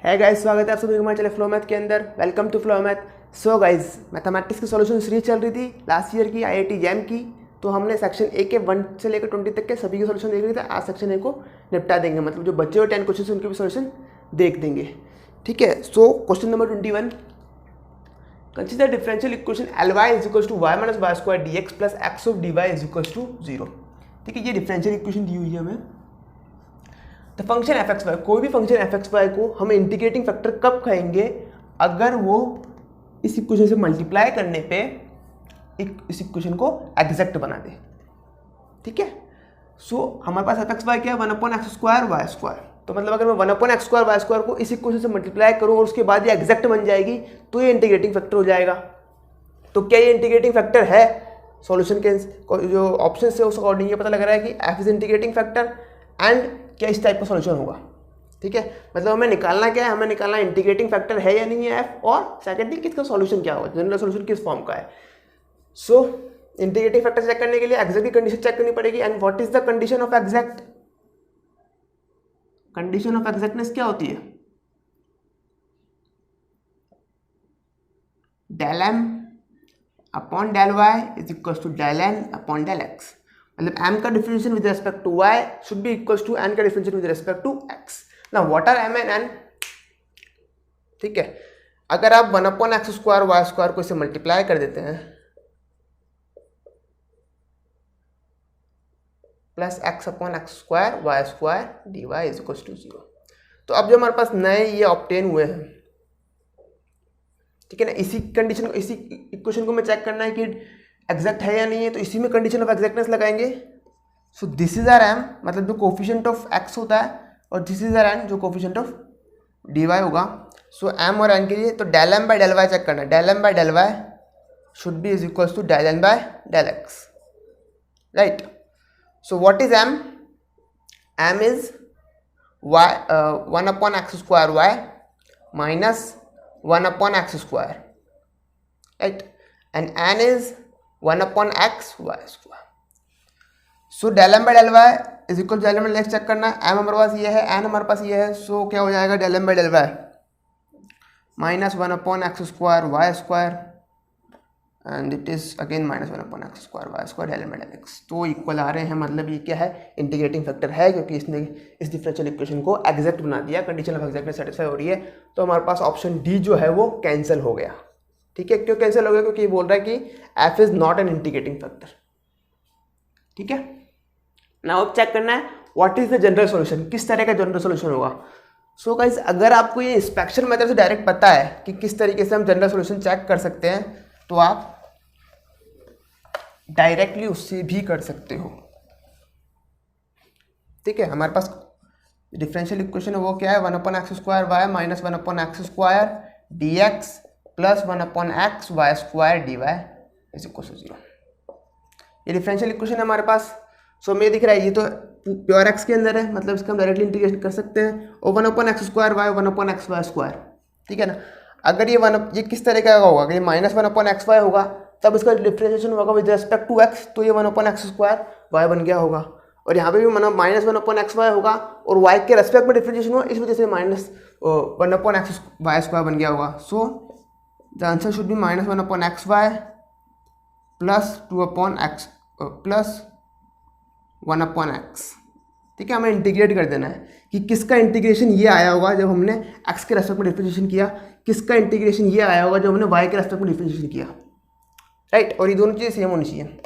है गाइस, स्वागत है आप सभी को हमारे चैनल फ्लो मैथ के अंदर। Welcome to flow math. So guys, mathematics की सॉल्यूशन सीरीज चल रही थी लास्ट ईयर की आईआईटी जैम की। तो हमने सेक्शन ए के 1 से लेकर 20 तक के सभी के सॉल्यूशन देख रहे थे। आज सेक्शन ए को निपटा देंगे, मतलब जो बच्चे हुए 10 क्वेश्चन उनके भी सॉल्यूशन देख देंगे। ठीक है। So question number 21, consider differential equation ly is equal to y minus y square d x plus x of d y is equal to 0। ठीक है, ये डिफरेंशियल इक्वेशन दी हुई है हमें। The function f x y, कोई भी function f x Y को हम इंटीग्रेटिंग फैक्टर कब खाएंगे? अगर वो इस इक्वेशन से मल्टीप्लाई करने पे इस इक्वेशन को एग्जैक्ट बना दे। ठीक है। सो हमारे पास एफ एक्स वाई क्या है? 1/x square y square. तो मतलब अगर मैं 1/x स्क्वायर वाई स्क्वायर को इस इक्वेशन से मल्टीप्लाई करूँ और उसके बाद ये एग्जैक्ट बन जाएगी तो ये इंटीग्रेटिंग फैक्टर हो जाएगा। तो क्या ये इंटीग्रेटिंग फैक्टर है? सॉल्यूशन के जो ऑप्शन है उस अकॉर्डिंग ये पता लग रहा है कि F is integrating factor and क्या इस टाइप का सॉल्यूशन होगा। ठीक है, मतलब हमें निकालना क्या है? हमें निकालना इंटीग्रेटिंग फैक्टर है या नहीं है एफ, और सेकंड थिंग इसका सॉल्यूशन क्या होगा, जनरल सॉल्यूशन किस फॉर्म का है। सो इंटीग्रेटिंग फैक्टर चेक करने के लिए एग्जैक्ट की कंडीशन चेक करनी पड़ेगी। And what is the condition of exact? Condition of exactness क्या होती है? Del m upon del y is equal to del n upon del x. मतलब m का differentiation with respect to y should be equal to n का differentiation with respect to x। Now what are m and n? ठीक है, अगर आप 1/x square y square को इससे multiply कर देते हैं plus x/x square y square d y is equal to 0। तो अब जो हमारे पास नए ये ऑब्टेन हुए हैं, ठीक है ना, इसी कंडीशन को, इसी इक्वेशन को मैं चेक करना है कि एग्जैक्ट है या नहीं है, तो इसी में कंडीशन ऑफ एग्जैक्टनेस लगाएंगे। So this is our m, मतलब जो कोफिशिएंट ऑफ एक्स होता है, और दिस इज आर एन जो कोफिशिएंट ऑफ डी वाई होगा। सो एम और एन के लिए तो del m by del y check करना है। Del m by del y should be is equal to del n by del x, right. So what is m? M is y 1/x square y minus 1/x square, right, and n is 1/x y square. So del m by del y is equal del m by del x check करना। M हमारे पास ये है, N हमारे पास ये है। सो क्या हो जाएगा? Del m by del y minus 1/x square y square and it is again minus 1/x square y square del m by del x. तो इक्वल आ रहे हैं, मतलब ये क्या है? इंटीग्रेटिंग फैक्टर है, क्योंकि इसने इस डिफरेंशियल इक्वेशन को एग्जैक्ट बना दिया, कंडीशन ऑफ एग्जैक्टनेस सेटिस्फाई हो रही है। तो हमारे पास ऑप्शन डी जो है वो कैंसिल हो गया। ठीक है, क्यों कैंसिल हो गया? क्योंकि ये बोल रहा है कि F is not an integrating factor. ठीक है, नाउ अब चेक करना है what is the general solution, किस तरह का जनरल सॉल्यूशन होगा। सो गाइस, अगर आपको ये इंस्पेक्शन मेथड से डायरेक्ट पता है कि किस तरीके से हम जनरल सॉल्यूशन चेक कर सकते हैं, तो आप डायरेक्टली उससे भी कर सकते हो। ठीक है, हमारे पास डिफरेंशियल इक्वेशन है वो क्या है? 1/x square y minus 1/x square d x plus 1/x y square d y is equal to 0। ये डिफरेंशियल इक्वेशन है हमारे पास। सो मुझे दिख रहा है ये तो प्योर एक्स के अंदर है, मतलब इसका हम डायरेक्टली इंटीग्रेशन कर सकते हैं। और 1/x square Y 1/x y square, ठीक है ना। अगर ये किस तरह का होगा? अगर ये माइनस 1/x वाई होगा तब इसका डिफरेंशिएशन होगा विद रिस्पेक्ट टू एक्स, तो ये 1/x स्क्वायर वाई बन गया होगा। और यहाँ पे भी माइनस 1/x वाई होगा और वाई के रेस्पेक्ट में डिफरेंशिएशन हुआ, इस वजह से माइनस 1/x वाई स्क्वायर बन गया होगा। So the answer should be minus 1/x y plus 2/x plus 1/x। ठीक है, हमें इंटीग्रेट कर देना है कि किसका इंटीग्रेशन ये आया होगा जब हमने x के रेस्पेक्ट में डिफरेंशिएशन किया, किसका इंटीग्रेशन ये आया होगा जब हमने y के रेस्पेक्ट में डिफरेंशिएशन किया, राइट। और ये दोनों चीज़ें सेम होनी चाहिए।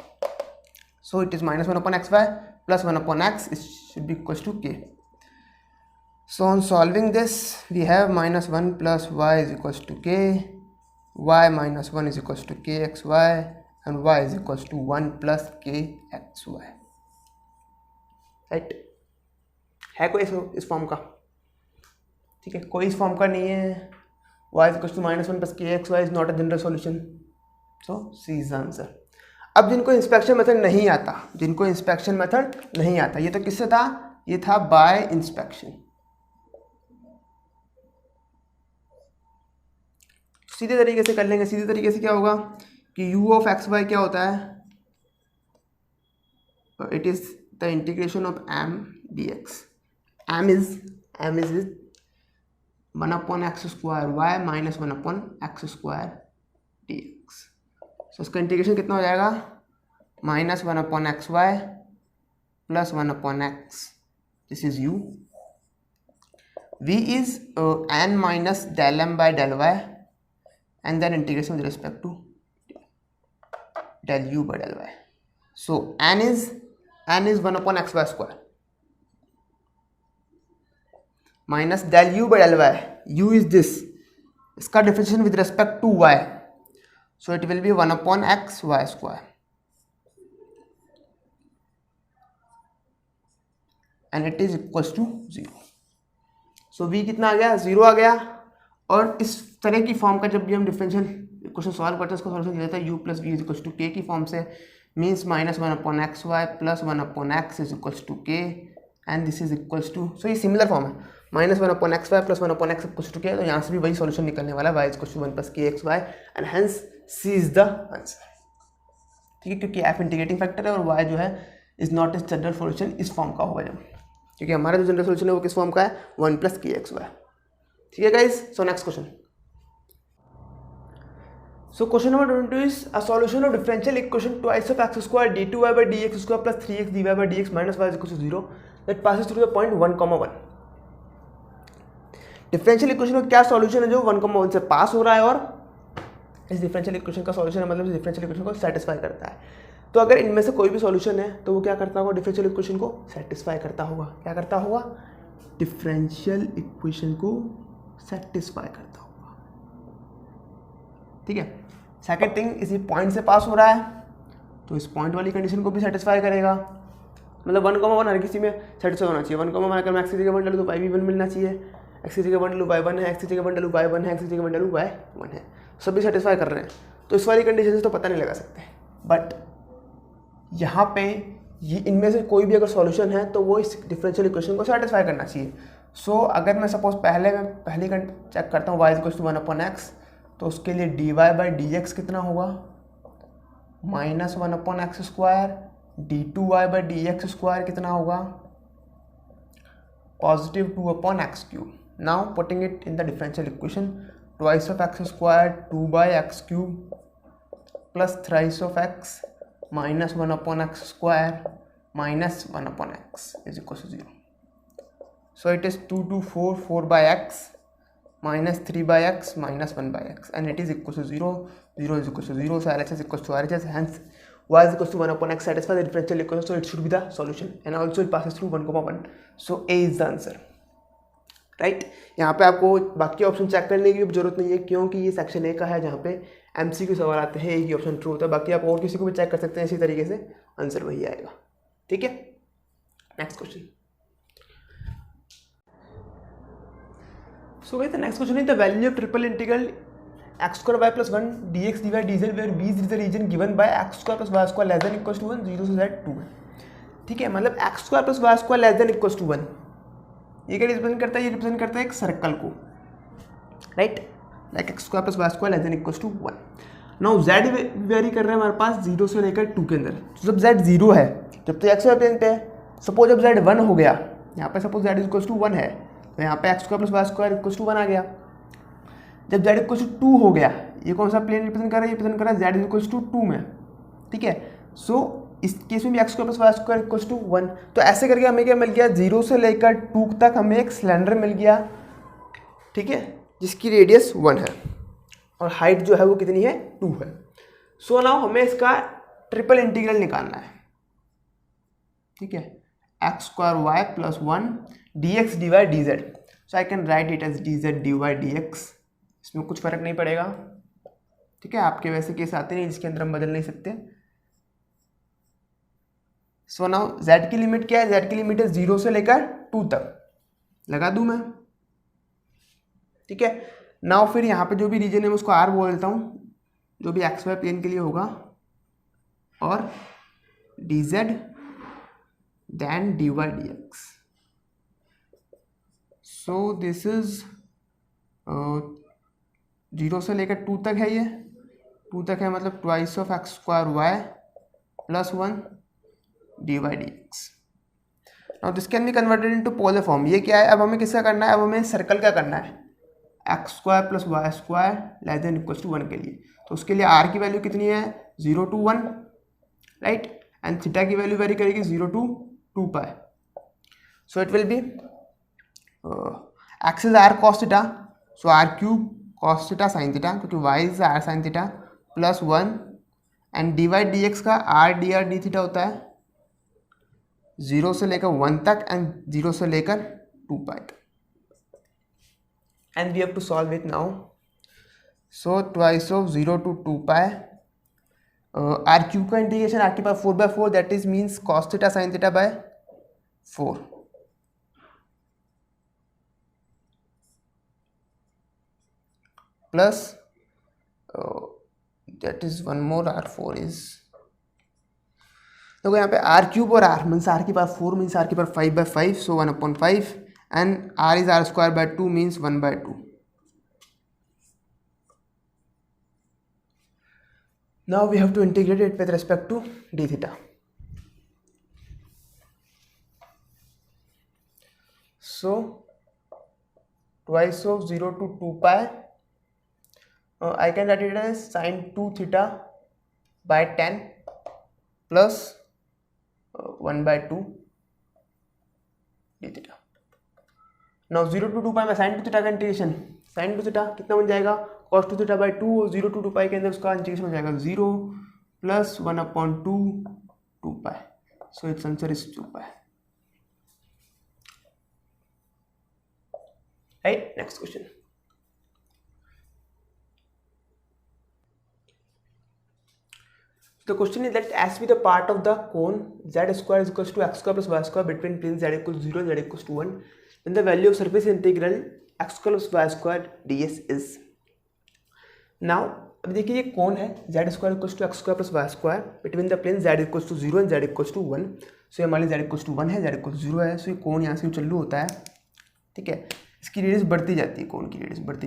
So it is minus 1/x y plus 1/x, it should be equal to k। So on solving this we have minus 1 plus y is equal to k, y minus 1 is equal to kxy and y is equal to 1 plus kxy, right. है कोई इस form का? ठीक है, कोई इस form का नहीं है। y is equal to minus 1 plus kxy is not a general solution. So C is the answer. अब जिनको इंस्पेक्शन मेथड नहीं आता, जिनको इंस्पेक्शन मेथड नहीं आता, ये तो किससे था? ये था बाय इंस्पेक्शन। सीधे तरीके से कर लेंगे। सीधे तरीके से क्या होगा कि u ऑफ एक्स वाई क्या होता है? It is the integration of m dx। m is 1 upon x square y minus 1 upon x square d x. So इसका इंटीग्रेशन कितना हो जाएगा, minus 1 upon x y plus 1 upon x, this is u, v is n minus del m by del y and then integration with respect to del u by del y. So n is 1 upon x y square minus del u by del y. u is this, इसका differentiation with respect to y, so it will be 1 upon x y square and it is equals to 0. So v कितना आ गया, 0 आ गया। और इस तरह की form का जब भी हम डिफरेंशियल इक्वेशन सॉल्व करते हैं उसका सॉल्यूशन दिया जाता है u plus v is equals to k की फॉर्म से, means minus 1 upon x y plus 1 upon x is equals to k and this is equals to, so ये सिमिलर फॉर्म है, minus 1 upon x y plus 1 upon x equals to k. तो यहाँ से भी वही solution निकलने वाला है, y is equals to 1 plus k x y and hence c is the answer. ठीक है, क्योंकि एफ इंटीग्रेटिंग फैक्टर है और वाई जो है is not is general solution इस फॉर्म का होगा जब, क्योंकि हमारा जो जनरल सॉल्यूशन है वो किस फॉर्म का है, 1 प्लस के एक्स वाई। ठीक है guys, so next question. So question number 22 is a solution of differential equation twice of x square d2y by dx square plus 3x dy by dx minus y is equal to 0 that passes through the point 1, 1। Differential equation का क्या solution है जो 1, 1 से पास हो रहा है और इस डिफरेंशियल इक्वेशन का सॉल्यूशन है मतलब इस डिफरेंशियल इक्वेशन को सेटिस्फाई करता है। तो अगर इनमें से कोई भी सॉल्यूशन है तो वो क्या करता होगा, डिफरेंशियल इक्वेशन को सेटिस्फाई करता होगा। क्या करता होगा, डिफरेंशियल इक्वेशन को सेटिस्फाई करता होगा। ठीक है, सेकंड थिंग, इसी पॉइंट से पास हो रहा है तो इस पॉइंट वाली कंडीशन को भी सेटिस्फाई करेगा। मतलब 1, 1 हर किसी में सेटिस्फाई होना चाहिए। 1, 1 अगर मैं एक्स की जगह 1 डालूँ तो वाई भी 1 मिलना चाहिए, एक्स की जगह 1 डालूँ वाई 1 है, एक्स की जगह 1 डालूँ वाई 1 है, एक्स की जगह 1 डालूँ वाई 1 है, सभी सेटिस्फाई कर रहे हैं। तो इस वाली कंडीशन से तो पता नहीं लगा सकते, बट यहाँ पे ये इनमें से कोई भी अगर सॉल्यूशन है तो वो इस डिफरेंशियल इक्वेशन को सेटिस्फाई करना चाहिए। सो अगर मैं सपोज पहले चेक करता हूँ y equals to 1 upon x, तो उसके लिए dy बाई डी एक्स कितना होगा, minus 1 upon x square, d2y by d x square कितना होगा, positive 2 upon x cube. Now putting it in the differential equation, twice of x square 2 by x cube plus thrice of x minus 1 upon x square minus 1 upon x is equal to 0. So it is 2 to 4, 4 by x minus 3 by x minus 1 by x and it is equal to 0, 0 is equal to 0, so RHS is equal to RHS, hence y is equal to 1 upon x satisfies the differential equation, so it should be the solution and also it passes through 1, 1. So A is the answer, right? यहाँ पे आपको बाकी option check करने की भी जरूरत नहीं है क्योंकि ये सेक्शन ए का है जहाँ पे MCQ सवाल आते हैं, एक ही ऑप्शन ट्रू होता है, बाकी आप और किसी को भी चेक कर सकते हैं, इसी तरीके से आंसर वही आएगा। ठीक है, next question. So guys, the next question is the value of triple integral x square y plus 1 dx dy dz where b is the region given by x square plus y square less than equals to 1 0 से z 2 है। ठीक है, मतलब x square plus y square less than equals to 1 ये क्या represent करता है, ये रिप्रेजेंट करता है एक सर्कल को, right, like x square plus y square less than equals to 1। Now z very कर रहे हैं हमारे पास 0 से लेकर 2 के अंदर। तो जब z 0 है जब तो x प्लेन पे है, सपोज जब z 1 हो गया, यहाँ पे सपोज z इक्वल्स टू 1 है तो यहाँ पे x square plus y square equals to 1 आ गया। जब z इक्वल्स टू 2 हो गया, ये कौन सा प्लेन रिप्रेजेंट कर रहा है, ये रिप्रेजेंट कर रहा है z इक्वल्स टू 2 में। ठीक है, सो इस केस में भी x square plus y square equals to 1। तो ऐसे करके हमें क्या मिल गया, 0 से लेकर 2 तक हमें एक सिलेंडर मिल गया, ठीक है, जिसकी रेडियस 1 है और हाइट जो है वो कितनी है, 2 है। सो नाउ हमें इसका ट्रिपल इंटीग्रल निकालना है। ठीक है, x square y plus 1 dx dy dz, so I can write it as dz dy dx, इसमें कुछ फर्क नहीं पड़ेगा। ठीक है, आपके वैसे केस आते नहीं जिसके अंदर हम बदल नहीं सकते। सो नाउ z की लिमिट क्या है, z की लिमिट है 0 से लेकर 2 तक, लगा दूं मैं। ठीक है, नाउ फिर यहाँ पे जो भी रीजन है मैं उसको r बोल देता हूँ, जो भी एक्स वाई प्लेन के लिए होगा, और dz then dy dx। So this is 0 से लेकर 2 तक है, ये 2 तक है, मतलब twice of x square y plus 1 d y d x. Now this can be converted into polar form. ये क्या है, अब हमें किसका करना है, अब हमें सर्कल का करना है। X square plus y square less than equal to 1 के लिए। तो उसके लिए आर की वैल्यू कितनी है 0 to 1 राइट, एंड थीटा की वैल्यू वेरी करेगी 0 to 2 pi. So it will be x is r cos theta, so r cube cos theta sine theta, क्योंकि y is r sine theta plus 1 and d y d x का r d theta होता है 0 से लेकर 1 तक and 0 से लेकर 2 pi तक। And we have to solve it now. So twice of 0 to 2 pi r cube का इंटीग्रेशन आर के पास 4/4 that is means cos theta sine theta by 4 plus that is one more R4 is, देखो यहाँ पे r cube और r means r की power 4 means r की power 5/5, so 1/5 and r is r square by 2 means 1/2। Now we have to integrate it with respect to d theta. So twice of 0 to 2 pi I can write it as sin 2 theta by 10 plus 1/2 d theta. Now 0 to 2 पाई में sin 2 theta का integration, sin 2 theta कितना बन जाएगा cos 2 theta by 2, और 0 to 2 पाई के अंदर उसका integration हो जाएगा 0 plus 1/2 2 pi, so it's answer is 2 pi. Right, next question. The question is that as be the part of the cone z square is equals to x square plus y square between planes z equals 0 and z equals to 1, then the value of surface integral x square plus y square ds is. Now अब देखिए ये कौन है z square equals to x square plus y square between the planes z equals to 0 and z equals to 1. सो ये हमारे z equals to 1 है, z equals to 0 है, सो ये कौन यहाँ से चालू होता है, ठीक है। इसकी रेडियस बढ़ती जाती है, कौन की रेडियस बढ़ती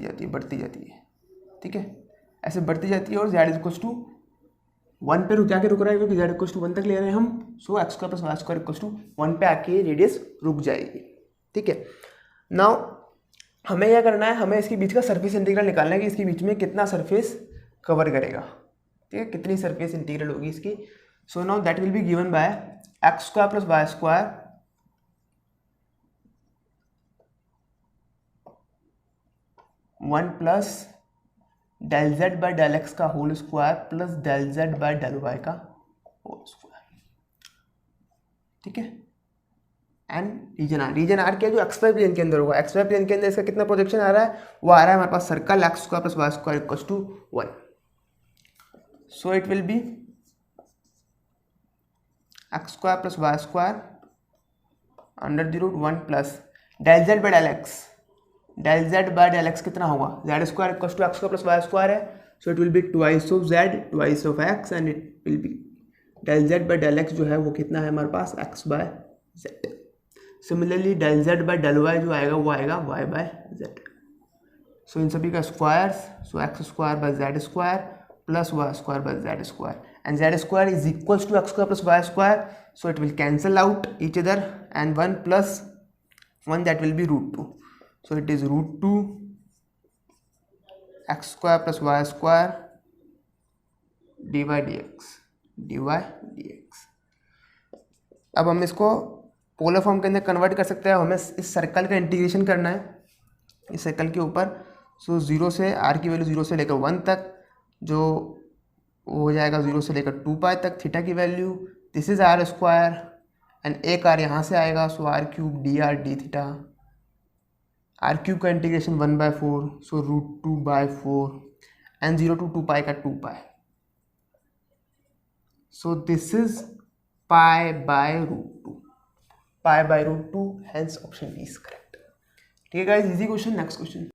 जाती है, ठीक है, ऐसे बढ़ती जाती है और z equals to 1 पे रुक जाके रुक रहा है क्योंकि z इक्वल्स टू 1 तक ले रहे हैं हम, so x square plus y square equals to 1 पे आके रेडियस रुक जाएगी, ठीक है। नाउ हमें क्या करना है, हमें इसके बीच का सरफेस इंटीग्रल निकालना है कि इसके बीच में कितना सरफेस कवर करेगा, ठीक है, कितनी सरफेस इंटीग्रल होगी इसकी। So now that will be given by x square plus y square one plus del z by del x का whole square plus del z by del y का whole square, ठीक है। And reason are क्या, जो x Y plane के अंदर होगा, x Y plane के अंदर इसका कितना प्रोजेक्शन आ रहा है, वो आ रहा है हमारे पास circle x square plus y square equals to 1, so it will be x square plus y square under the root 1 plus del z by del x, del z by del x कितना होगा, z square equals to x square plus y square है, so it will be twice of z twice of x and it will be del z by del x जो है वो कितना है हमारे पास x by z. Similarly del z by del y जो आएगा वो आएगा वाई बाय जेड। सो इन सभी का squares, so x square by z square plus y square by z square, and z square is equals to x square plus y square, so it will cancel out each other and 1 plus 1 that will be root 2, so it is root 2 x square plus y square dy dx। अब हम इसको polar form के अंदर convert कर सकते हैं, हमें इस सर्कल का इंटीग्रेशन करना है इस सर्कल के ऊपर। सो 0 से r की वैल्यू 0 से लेकर 1 तक, जो हो जाएगा 0 से लेकर 2 पाई तक, थीटा की value this is r square and एक r यहाँ से आएगा, सो r क्यूब dr d theta, r cube का integration 1/4, so root 2/4 and 0 to 2 pi का 2 pi, so this is pi by root 2, hence option b is correct, ठीक है guys, easy question. Next question.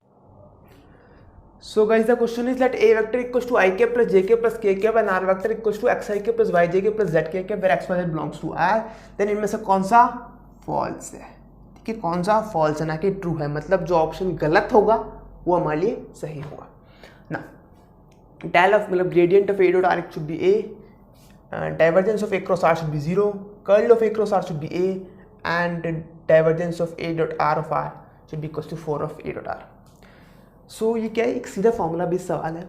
So guys the question is that a vector equals to i cap plus J cap plus k cap and r vector equals to x i cap plus y j cap plus z k cap where x y z belongs to r, then इनमें से कौन सा false है, कि कौन सा false है ना कि ट्रू है, मतलब जो ऑप्शन गलत होगा वो हमारे लिए सही होगा ना। डेल ऑफ मतलब gradient of a dot r should be a, divergence of a cross r should be 0, curl of a cross r should be a and divergence of a dot r of r should be equals to 4 of a dot r. So ये क्या है, एक सीधा formula based सवाल है,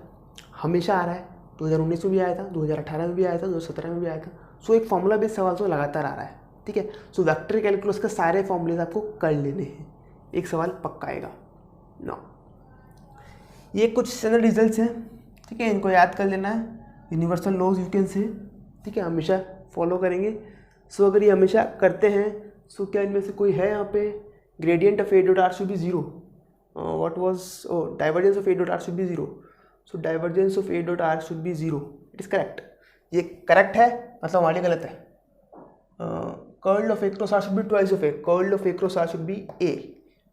हमेशा आ रहा है, 2019 में भी आया था, 2018 में भी आया था, 2017 में भी आया था। सो एक फॉर्मूला बेस्ड सवाल तो लगातार आ रहा है, ठीक है। सो वेक्टर कैलकुलस के सारे फॉर्मूलेज आपको कर लेने हैं, एक सवाल पक्का आएगा ना। ये कुछ स्टैंडर्ड रिजल्ट्स हैं, ठीक है, इनको याद कर लेना है। Universal laws you can say, ठीक है, हमेशा फॉलो करेंगे। सो अगर ये हमेशा करते हैं, सो क्या इनमें से कोई है यहाँ पे, gradient of a dot r should be zero, what was, divergence of a dot r should be zero, so divergence of a dot r should be zero, it is correct. ये करेक्ट है मतलब हमारी गलत है। Curl of a cross r should be twice of a, curl of a cross r should be a,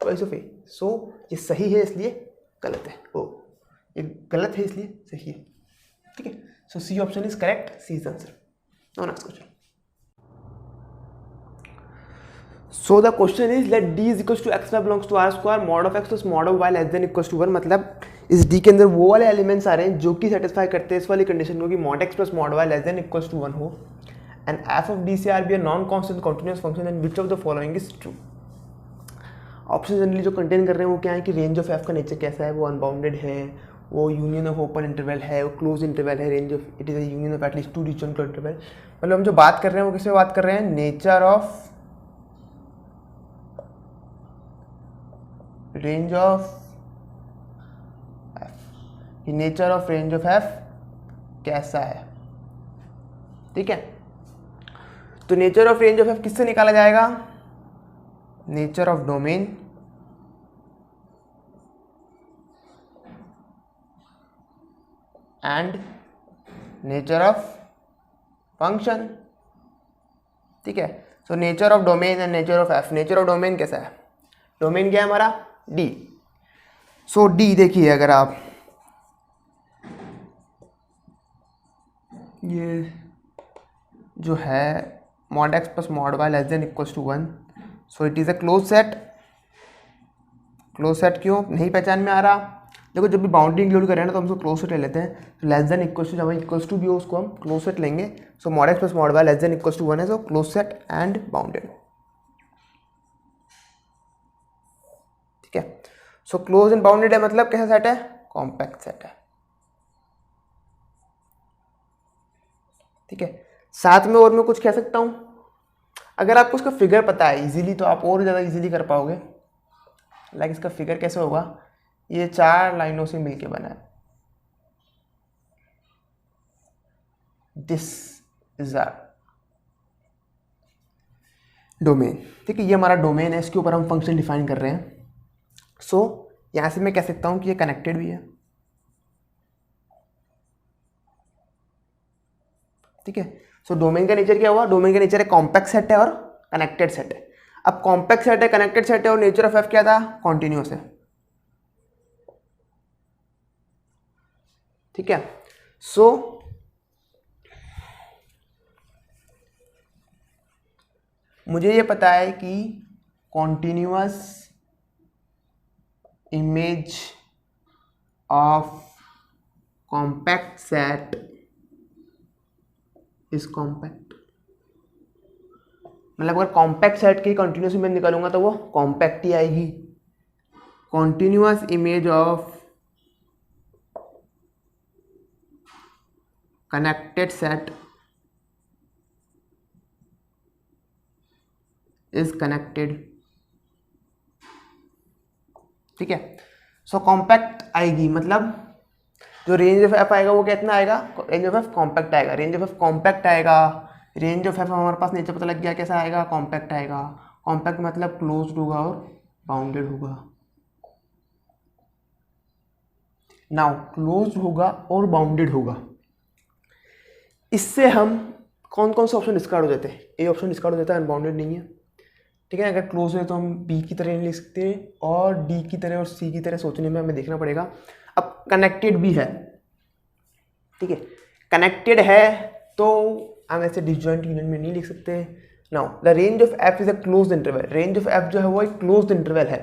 twice of a. So ये सही है इसलिए गलत है, ओ ये गलत है इसलिए सही है, ठीक है। So c option is correct, c is answer. Now next question. So the question is let d is equals to x y belongs to r square mod of x plus mod of y less than equals to 1। मतलब इस D के अंदर वो वाले elements आ रहे हैं जो कि सेटिस्फाई करते हैं इस वाली कंडीशन को कि mod x plus mod y less than equals to 1 हो, and f of d c r be a non constant continuous function and which of the following is true. Option generally जो contain कर रहे हैं वो क्या है कि range of f का नेचर कैसा है, वो अनबाउंडेड है, वो यूनियन ऑफ ओपन इंटरवल है, वो क्लोज इंटरवल है, range of it is a union of at least to disjoint interval. मतलब हम जो बात कर रहे हैं वो किससे बात कर रहे हैं, nature of range of F, nature of range of F कैसा है, ठीक है। तो nature of range of F किससे निकाला जाएगा, nature of domain and nature of function, ठीक है। So nature of domain and nature of F. Nature of domain कैसा है, डोमेन क्या है हमारा डी। सो डी देखिए, अगर आप ये जो है mod x plus mod y less than equals to 1, so it is a close set. Close set क्यों नहीं पहचान में आ रहा, देखो जब भी बाउंड्री इंक्लूड करें ना तो हम उसको क्लोज सेट ले लेते हैं। तो लेस देन इक्वल्स टू जब इक्वल्स टू भी हो उसको हम क्लोज सेट लेंगे। So mod x plus mod y less than equals to 1 है, so close set and bounded, ठीक है। सो क्लोज एंड बाउंडेड है मतलब कैसा सेट है, कॉम्पैक्ट सेट है, ठीक है। साथ में और मैं कुछ कह सकता हूं, अगर आपको उसका फिगर पता है इजीली तो आप और ज़्यादा इजीली कर पाओगे। लाइक इसका फिगर कैसे होगा, ये 4 लाइनों से मिलके बना है, दिस इज आवर डोमेन, ठीक है। ये हमारा डोमेन है, इसके ऊपर हम फंक्शन डिफाइन कर रहे हैं। सो यहां से मैं कह सकता हूं कि ये कनेक्टेड भी है, ठीक है। सो डोमेन का नेचर क्या हुआ, डोमेन का नेचर है कॉम्पैक्ट सेट है और कनेक्टेड सेट है। अब कॉम्पैक्ट सेट है, कनेक्टेड सेट है और नेचर ऑफ एफ क्या था, कॉन्टिन्यूअस है, ठीक है। सो मुझे ये पता है कि continuous image of compact set is compact. मतलब अगर कॉम्पैक्ट सेट की कंटिन्यूअस इमेज निकालूंगा तो वो कॉम्पैक्ट ही आएगी। Continuous image of connected set is connected, ठीक है। सो कॉम्पैक्ट आएगी, मतलब जो रेंज ऑफ एफ आएगा वो कितना आएगा, रेंज ऑफ एफ कॉम्पैक्ट आएगा, रेंज ऑफ एफ कॉम्पैक्ट आएगा। रेंज ऑफ एफ हमारे पास नेचर पता लग गया कैसा आएगा, कॉम्पैक्ट आएगा। कॉम्पैक्ट मतलब क्लोज्ड होगा और बाउंडेड होगा। नाउ क्लोज्ड होगा और बाउंडेड होगा, इससे हम कौन कौन से ऑप्शन डिस्कार्ड हो जाते हैं, ए ऑप्शन डिस्कार्ड हो जाता है, अनबाउंडेड नहीं है, ठीक है। अगर क्लोज है तो हम बी की तरह नहीं लिख सकते और डी की तरह और सी की तरह सोचने में हमें देखना पड़ेगा। अब कनेक्टेड भी है, ठीक है, कनेक्टेड है तो हम ऐसे डिसजॉइंट यूनियन में नहीं लिख सकते। Now the range of F is a closed interval, range of F जो है वो एक क्लोज्ड इंटरवल है,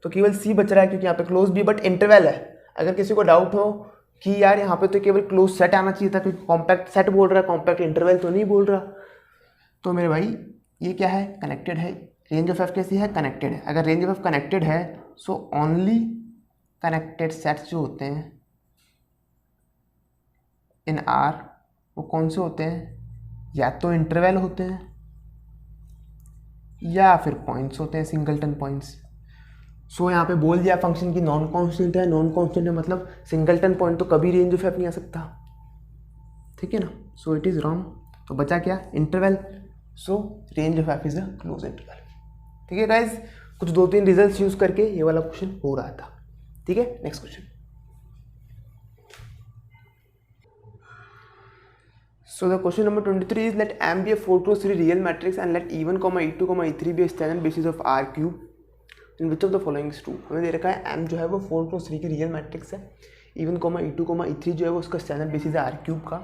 तो केवल सी बच रहा है क्योंकि यहाँ पे क्लोज भी बट इंटरवल है। अगर किसी को डाउट हो कि यार यहाँ पे तो केवल क्लोज सेट आना चाहिए था क्योंकि कॉम्पैक्ट सेट बोल रहा है, कॉम्पैक्ट इंटरवल तो नहीं बोल रहा, तो मेरे भाई ये क्या है, कनेक्टेड है। रेंज ऑफ एफ कैसी है, कनेक्टेड है। अगर रेंज ऑफ एफ कनेक्टेड है सो ओनली कनेक्टेड सेट्स जो होते हैं इन आर वो कौन से होते हैं, या तो इंटरवल होते हैं या फिर पॉइंट्स होते हैं, सिंगलटन पॉइंट्स। सो यहाँ पे बोल दिया फंक्शन की नॉन कांस्टेंट है, नॉन कांस्टेंट है मतलब सिंगलटन पॉइंट तो कभी रेंज ऑफ एफ नहीं आ सकता, ठीक है ना। सो इट इज़ रॉन्ग। तो बचा क्या, interval. So range of F is a close interval. ठीक है गाइज, कुछ 2-3 रिजल्ट्स यूज करके ये वाला क्वेश्चन हो रहा था। ठीक है, next question. So the question number 23 is let M be a 4x3 real matrix and let E1, E2, E3 be a standard basis of R cube. In which of the following is true? हमें दे रखा है M जो है वो 4x3 की real matrix है, E1, E2, E3 जो है वो उसका स्टैंडर्ड बेसिस है R क्यूब का।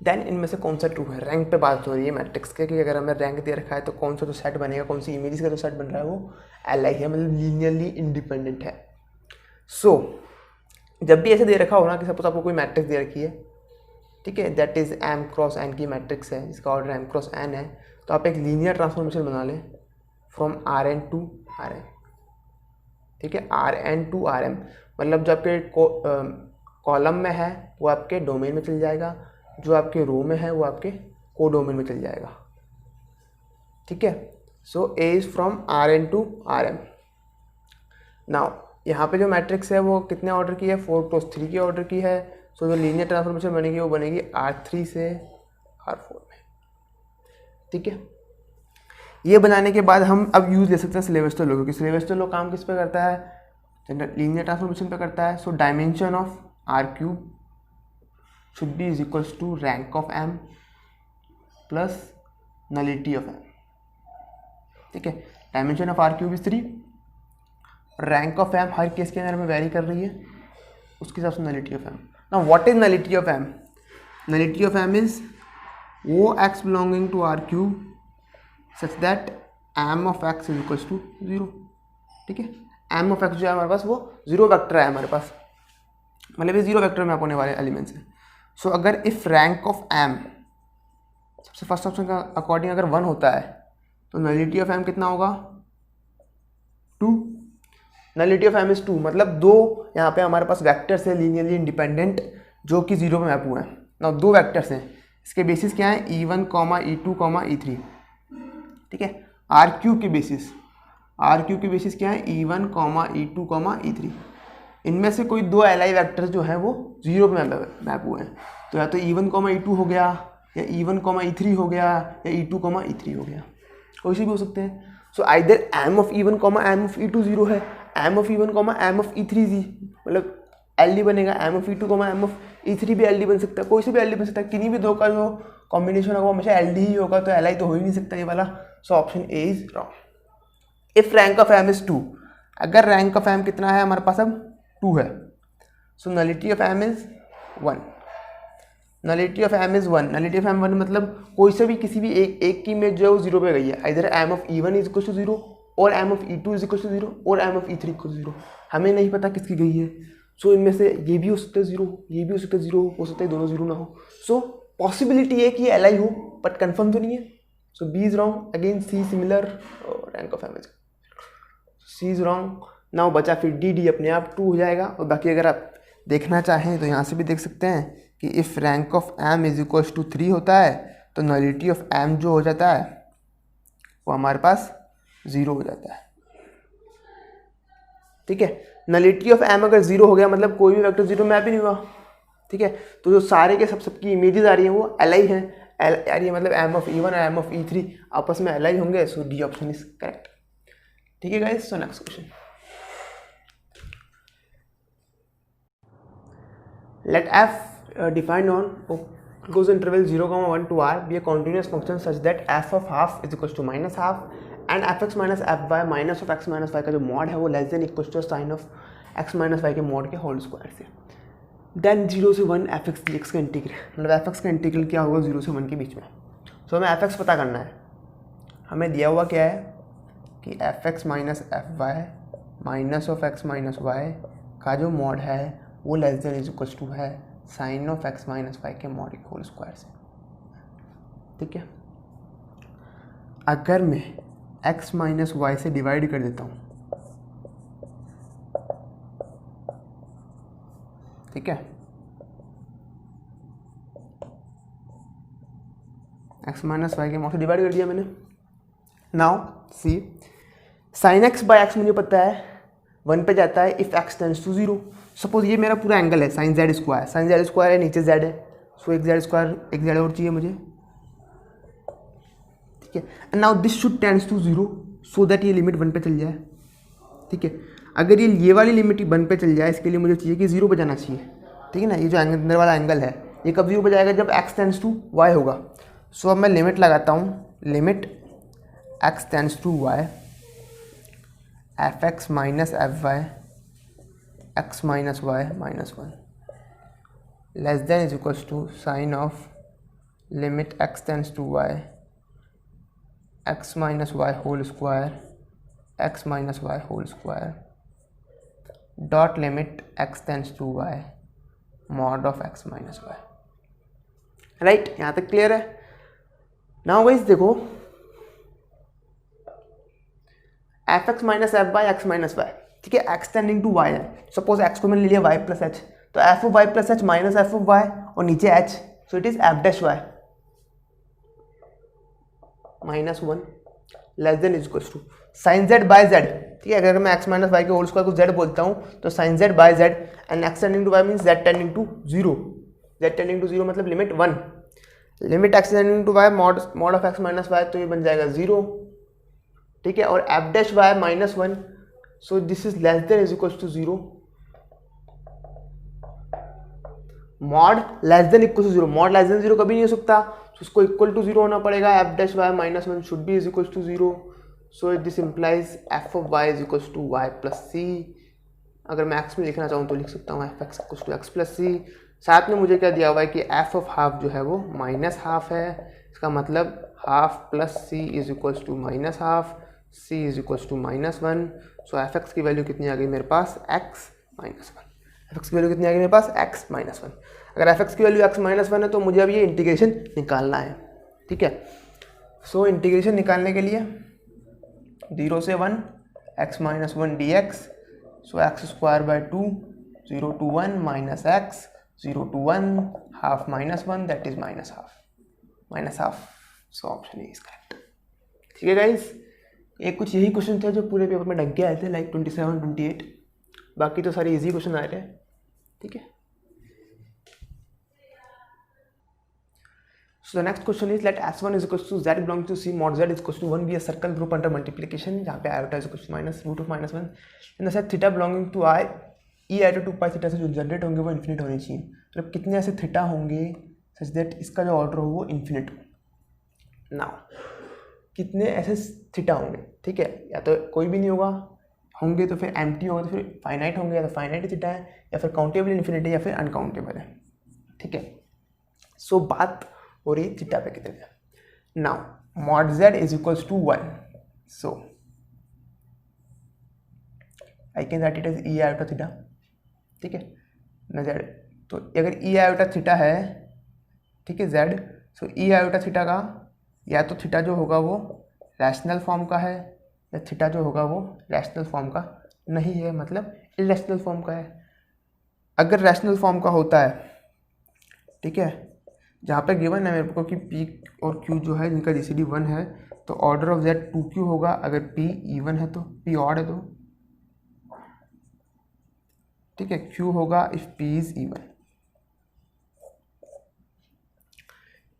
देन इनमें से कौन सा ट्रू है? रैंक पे बात हो रही है मैट्रिक्स के, कि अगर हमें रैंक दे रखा है तो कौन सा जो सेट बनेगा, कौन सी इमेजेस का जो सेट बन रहा है वो LI है, मतलब लीनियरली इंडिपेंडेंट है। सो जब भी ऐसे दे रखा हो ना कि सपोज आपको कोई मैट्रिक्स दे रखी है, ठीक है, that is M cross N की मैट्रिक्स है, इसका ऑर्डर M क्रॉस N है, तो आप एक लीनियर ट्रांसफॉर्मेशन बना लें फ्रॉम Rn टू Rm। ठीक है, Rn टू Rm मतलब जो आपके कॉलम में है वो आपके डोमेन में चल जाएगा, जो आपके रो में है वो आपके को डोमेन में चल जाएगा। ठीक है, so A is from Rn to Rm। Now यहाँ पे जो मैट्रिक्स है वो कितने ऑर्डर की है, 4x3 की ऑर्डर की है। सो जो लीनियर ट्रांसफॉर्मेशन बनेगी वो बनेगी R3 से R4 में। ठीक है, ये बनाने के बाद हम अब यूज़ ले सकते हैं सिलेबस्टर लॉ, क्योंकि सिलेबस्टर लॉ काम किस पे करता है, लीनियर ट्रांसफॉर्मेशन पे करता है। So dimension of R cube should be is equals to rank of M plus nullity of M। ठीक है, dimension of R cube is 3, rank of M हर केस के अंदर में वेरी कर रही है, उसके हिसाब से nullity of M। Now what is nullity of M? Nullity of M is वो x belonging to R cube such that M of x is equals to 0। ठीक है, M ऑफ x जो है हमारे पास वो 0 वेक्टर है हमारे पास, मतलब ये 0 वेक्टर में आप होने वाले एलिमेंट्स हैं। सो अगर इफ रैंक ऑफ M सबसे फर्स्ट ऑप्शन का अकॉर्डिंग अगर 1 होता है तो नलिटी ऑफ M कितना होगा, 2। नलिटी ऑफ M इज 2, मतलब दो यहाँ पे हमारे पास वेक्टर्स है लीनियरली इंडिपेंडेंट जो कि 0 में मैप हुए हैं। ना 2 वेक्टर्स हैं, इसके बेसिस क्या है, E1, E2, E3। ठीक है, R क्यूब के बेसिस, R क्यूब के बेसिस क्या है, E1, E2, E3। इनमें से कोई 2 LI वेक्टर्स जो हैं वो 0 में मैप हुए हैं, तो या तो E1, E2 हो गया, या E1, E3 हो गया, या E2, E3 हो गया, कोई से भी हो सकते हैं। So either M of E1, M of E2 0 है, M of E1, M of E3 जी, मतलब LD बनेगा, M of E2, M of E3 भी LD बन सकता है, कोई से भी LD बन सकता है, किन्हीं भी दो का जो कॉम्बिनेशन होगा हमेशा LD ही होगा, तो LI तो हो ही नहीं सकता ये वाला। So option A is wrong. If rank of M is 2, अगर रैंक ऑफ M कितना है हमारे पास अब 2 है, so nullity of M is 1। Nullity of M is 1, nullity of M 1 मतलब कोई से भी किसी भी एक की इमेज जो है वो 0 पे गई है, either M of E1 is equal to 0 और M of E2 is equal to 0 और M of E3 equal to 0, हमें नहीं पता किसकी गई है। सो इनमें से ये भी हो सकता है 0, ये भी हो सकता है 0, हो सकता है दोनों 0 ना हो। सो पॉसिबिलिटी है कि LI हो, बट कंफर्म तो नहीं है। सो B is wrong, again C similar, rank of M is C is wrong. Now बचा फिर D अपने आप 2 हो जाएगा, और बाकी अगर आप देखना चाहें तो यहाँ से भी देख सकते हैं कि if rank of M is equals to 3 होता है तो नलिटी ऑफ M जो हो जाता है वो हमारे पास 0 हो जाता है। ठीक है, नलिटी ऑफ M अगर 0 हो गया मतलब कोई भी वेक्टर 0 मैप ही नहीं हुआ। ठीक है, तो जो सारे के सबकी इमेजेस आ रही हैं वो LI हैं, आ रही है मतलब M ऑफ E1 और M ऑफ E3 आपस में LI होंगे। सो D ऑप्शन इज करेक्ट। ठीक है guys, so next question, let f defined on closed interval 0, 1 to R be a continuous function such that f of half is equals to minus half and fx minus fy minus of x minus y का जो mod है वो less than equal to sine of x minus y के mod के whole square से। Then 0 से 1 fx dx का integral, मतलब fx का इंटीग्रल क्या होगा 0 से 1 के बीच में। सो हमें fx पता करना है, हमें दिया हुआ क्या है कि fx minus fy minus of x minus y का जो मॉड है वो less than is equal to है sine of x minus y के मॉड के होल स्क्वायर से। ठीक है, अगर मैं x माइनस वाई से डिवाइड कर देता हूँ ठीक है, x माइनस वाई के मॉड से डिवाइड कर दिया मैंने। Now see sine x by x मुझे पता है 1 पे जाता है if x tends to 0। Suppose ये मेरा पूरा एंगल है sine z square, sine z square है, नीचे z है, सो एक जेड स्क्वायर, एक जेड और चाहिए मुझे, ठीक है। And now this should tends to 0 so that ये लिमिट 1 पे चल जाए, ठीक है। अगर ये वाली लिमिट 1 पे चल जाए, इसके लिए मुझे चाहिए कि 0 पे जाना चाहिए, ठीक है ना। ये जो अंदर वाला एंगल है ये कब 0 पे जाएगा, जब x टेंड्स टू y होगा। सो अब मैं लिमिट लगाता हूँ, limit x tends to y fx minus fy x minus y minus 1 less than is equals to sine of limit x tends to y x minus y whole square x minus y whole square dot limit x tends to y mod of x minus y। Right, यहाँ तक clear है। Now guys देखो fx minus f by x minus y, ठीक है, x tending to y है। Suppose x को मैंने ले लिया y प्लस h, तो f of y plus h minus f of y और नीचे h, so it is f dash y minus 1 less than is equals to sine z by z, ठीक है। अगर मैं x माइनस वाई के whole square को z बोलता हूँ तो sine z by z and x tending to y means z tending to 0, z tending to 0 मतलब limit 1, limit x tending to y mod of x minus y, तो ये बन जाएगा 0, ठीक है। और f dash y minus 1, so this is less than is equals to 0, mod less than equal to 0, mod less than 0 कभी नहीं हो सकता, तो उसको इक्वल टू 0 होना पड़ेगा। f dash y minus 1 should be is equals to 0, so this implies f of y is equals to y plus c। अगर मैं x में लिखना चाहूँ तो लिख सकता हूँ f x equals to x plus c। साथ में मुझे क्या दिया हुआ है कि f ऑफ हाफ जो है वो माइनस हाफ है, इसका मतलब half plus c is equals to minus half, c is equals to minus 1। So F X की वैल्यू कितनी आ गई मेरे पास, x माइनस 1। एफ एक्स की वैल्यू कितनी आ गई मेरे पास, x माइनस 1। अगर एफ एक्स की वैल्यू x माइनस 1 है तो मुझे अब ये इंटीग्रेशन निकालना है, ठीक है। सो इंटीग्रेशन निकालने के लिए 0 से 1 x minus 1 dx, so x square by 2 0 to 1 minus x 0 to 1 half minus 1 that is minus half, so option is correct, ठीक है गाइस। एक कुछ यही क्वेश्चन थे जो पूरे पेपर में ढक के आए थे, लाइक 27 28, बाकी तो सारे इजी क्वेश्चन आए थे, ठीक है। So the next question is let s1 is equals to z belong to c mod z is equals to 1 be a circle group under multiplication, जहाँ पे iota is equals to minus root of minus 1 in the set theta belonging to i e iota 2 pi theta से जो generate होंगे वो infinite होने चाहिए। मतलब कितने ऐसे थीटा होंगे सच दैट इसका जो ऑर्डर हो वो इन्फिनिट हो। नाउ कितने ऐसे थीटा होंगे, ठीक है, या तो कोई भी नहीं होंगे तो फिर एम्प्टी होगा, तो फिर फाइनाइट होंगे, या तो फाइनाइट थीटा है, या फिर काउंटेबल इन्फिनिटी, या फिर अनकाउंटेबल है, ठीक है। सो बात हो रही थीटा पे कितने। Now mod z is equals to 1, so I can write it as e iota theta, ठीक है ना z। तो अगर e आयोटा थीटा है, ठीक है z, सो e आयोटा थीटा का या तो थीटा जो होगा वो रैशनल फॉर्म का है, या थीटा जो होगा वो रैशनल फॉर्म का नहीं है, मतलब इरेशनल फॉर्म का है। अगर रैशनल फॉर्म का होता है, ठीक है, जहाँ पे गिवन है मेरे को कि p और q जो है जिनका जीसीडी 1 है, तो ऑर्डर ऑफ z 2q होगा। अगर p इवन है तो p ऑड है तो, ठीक है, q होगा if p is even.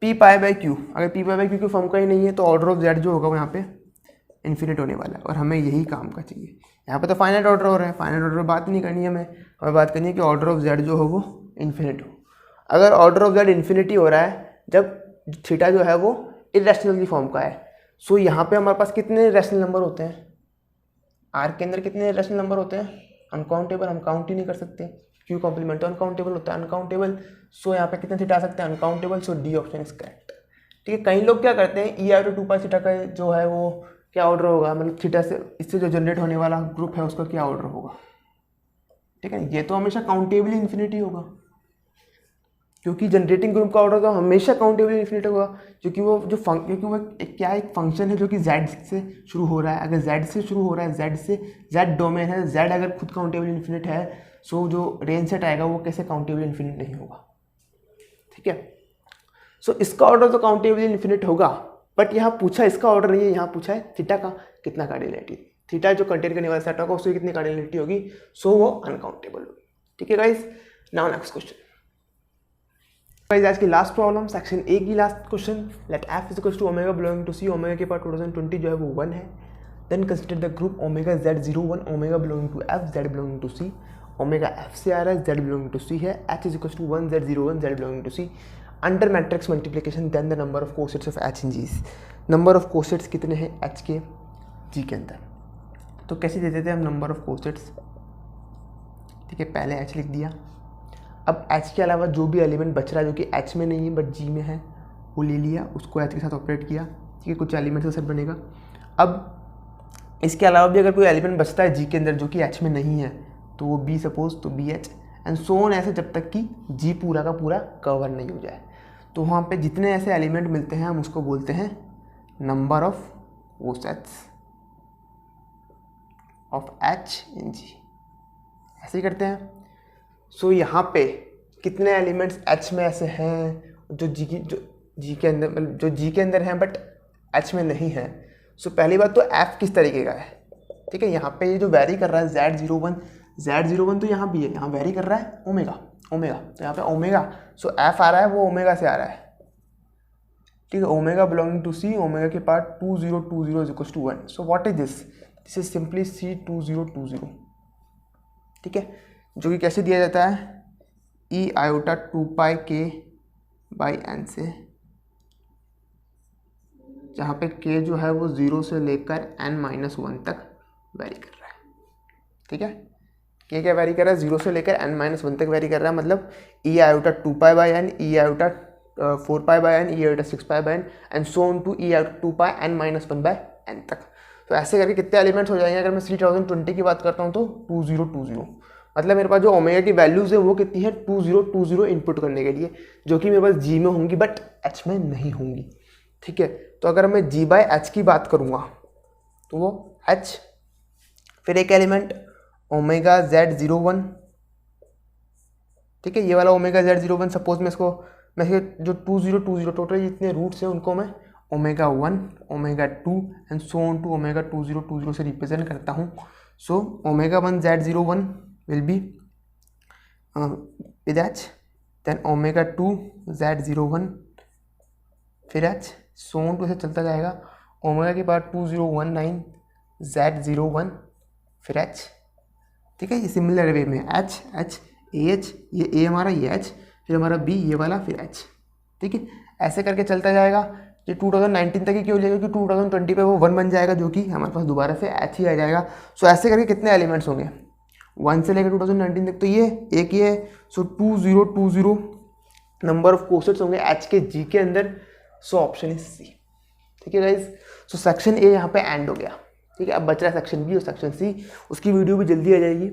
p pi by q, अगर p pi by q form का ही नहीं है तो ऑर्डर ऑफ z जो होगा वो यहाँ पे इन्फिनिट होने वाला है, और हमें यही काम का चाहिए। यहाँ पे तो फाइनाइट ऑर्डर हो रहा है, फाइनाइट ऑर्डर बात नहीं करनी है हमें बात करनी है कि ऑर्डर ऑफ z जो हो वो इन्फिनिट हो। अगर ऑर्डर ऑफ z इन्फिनिटी हो रहा है जब थीटा जो है वो इरेशनल की फॉर्म का है, सो यहाँ पे हमारे पास कितने रैशनल नंबर होते हैं, आर के अंदर कितने रैशनल नंबर होते हैं, अनकाउंटेबल, हम काउंट ही नहीं कर सकते। क्यू कॉम्प्लीमेंट तो अनकाउंटेबल होता है, अनकाउंटेबल, सो यहाँ पे कितने थीटा आ सकते हैं, uncountable, so D option is correct, ठीक है। कई लोग क्या करते हैं, ई आर 2 पाई थीटा का जो है वो क्या ऑर्डर होगा, मतलब थीटा से इससे जो जनरेट होने वाला ग्रुप है उसका क्या ऑर्डर होगा, ठीक है। ये तो हमेशा काउंटेबल इन्फिनिटी होगा, क्योंकि जनरेटिंग ग्रुप का ऑर्डर तो हमेशा काउंटेबल इन्फिनिट होगा, क्योंकि वो क्या एक फंक्शन है जो कि z से शुरू हो रहा है। अगर z से शुरू हो रहा है, z डोमेन है, z अगर खुद काउंटेबल इन्फिनिट है, सो जो रेंज सेट आएगा वो कैसे काउंटेबल इन्फिनिट नहीं होगा। ठीक है, सो इसका ऑर्डर तो काउंटेबल इन्फिनिट होगा, बट यहाँ पूछा इसका ऑर्डर नहीं है, यहाँ पूछा है थीटा का कितना कार्डिनलिटी। थीटा जो कंटेन करने वाला सेट होगा उसकी कितनी कार्डिनलिटी होगी, सो वो अनकाउंटेबल होगी। ठीक है guys, now next question. Guys आज की लास्ट प्रॉब्लम, सेक्शन ए की last question. Let F is equal to omega belonging to C, omega के पार्ट 2020 जो है वो 1 है। Then consider the group omega Z01, omega belonging to F, Z belonging to C. Omega F से आ रहा है, Z बिलोंगिंग टू सी है। H is equal to 1 Z01, Z belonging to C. Under matrix multiplication then the number of cosets of h in g's. Number of cosets कितने हैं H के G के अंदर, तो कैसे दे देते हैं हम नंबर ऑफ कोसेट्स। ठीक है, पहले एच लिख दिया। अब एच के अलावा जो भी एलिमेंट बच रहा है जो कि एच में नहीं है बट जी में है, वो ले लिया, उसको एच के साथ ऑपरेट किया। ठीक है, कुछ एलिमेंट का सेट बनेगा। अब इसके अलावा भी अगर कोई एलिमेंट बचता है जी के अंदर जो कि एच में नहीं है, तो वो बी सपोज, तो B H and so on, ऐसे जब तक कि जी पूरा का पूरा कवर नहीं हो जाए। तो वहाँ पे जितने ऐसे एलिमेंट मिलते हैं हम उसको बोलते हैं number of cosets of h in g. ऐसे ही करते हैं। सो यहाँ पे कितने एलिमेंट्स एच में ऐसे हैं जो जी के अंदर, मतलब जो जी के अंदर हैं बट एच में नहीं है। सो पहली बात तो एफ किस तरीके का है। ठीक है, यहाँ पे ये जो वेरी कर रहा है Z01 तो यहाँ भी है, यहाँ वेरी कर रहा है ओमेगा, तो यहाँ पे ओमेगा, सो एफ आ रहा है वो ओमेगा से आ रहा है। ठीक है, omega belonging to C, omega के part 2020 is equal to 1। So what is this, this is simply C2020। ठीक है, जो कि कैसे दिया जाता है, ई आयोटा 2 पाई के बाई एन से, जहाँ पे के जो है वो 0 से लेकर n-1 तक वेरी कर रहा है। ठीक है, के क्या वेरी कर रहा है, 0 से लेकर n-1 तक वेरी कर रहा है, मतलब E iota 2 pi by N, E iota 4 pi by N, E iota 6 pi by N and so on to E iota 2 pi n-1 by N तक। तो ऐसे करके कितने एलिमेंट्स हो जाएंगे। अगर मैं 3020 की बात करता हूँ तो 2020, मतलब मेरे पास जो ओमेगा की वैल्यूज़ है वो कितनी है 2020 इनपुट करने के लिए, जो कि मेरे पास जी में होंगी बट एच में नहीं होंगी। ठीक है, तो अगर मैं जी बाई एच की बात करूँगा तो वो एच, फिर एक एलिमेंट ओमेगा Z01। ठीक है, ये वाला ओमेगा Z01 सपोज मैं जो 2020 टोटल जितने रूट्स हैं उनको मैं omega 1, omega 2 and so on to omega 2020 से रिप्रेजेंट करता हूँ। So omega 1 Z01 will be with h, then omega 2 Z01 फिर h, so on to ऐसे चलता जाएगा। ओमेगा के बाद 2019 Z01 फिर h। ठीक है, ये सिमिलर वे में h AH, ये A हमारा, ये h, फिर हमारा B ये वाला, फिर h। ठीक है, ऐसे करके चलता जाएगा। ये 2019 तक ही क्यों लेगा, क्योंकि 2020 पे वो 1 बन जाएगा जो कि हमारे पास दोबारा से h ही आ जाएगा। सो ऐसे करके कितने एलिमेंट्स होंगे 1 से लेकर 2019 तक, तो ये एक ही है। सो 2020 नंबर ऑफ कोसेट्स होंगे एच के जी के अंदर। So option is C. ठीक है गाइज, सो सेक्शन ए यहाँ पे एंड हो गया। ठीक है, अब बच रहा है सेक्शन बी और सेक्शन सी, उसकी वीडियो भी जल्दी आ जाएगी।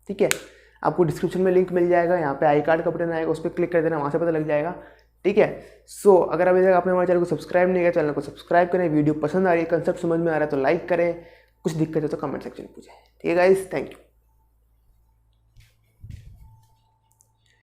ठीक है, आपको डिस्क्रिप्शन में लिंक मिल जाएगा, यहाँ पे आई कार्ड का बटन आएगा, उस पर क्लिक कर देना, वहाँ से पता लग जाएगा। ठीक है, सो अगर अभी तक आपने हमारे चैनल को सब्सक्राइब नहीं किया, चैनल को सब्सक्राइब करें। वीडियो पसंद आ रही है, कंसेप्ट समझ में आ रहा है तो लाइक करें, कुछ दिक्कत है तो कमेंट सेक्शन में पूछें। ठीक है गाइज, थैंक यू।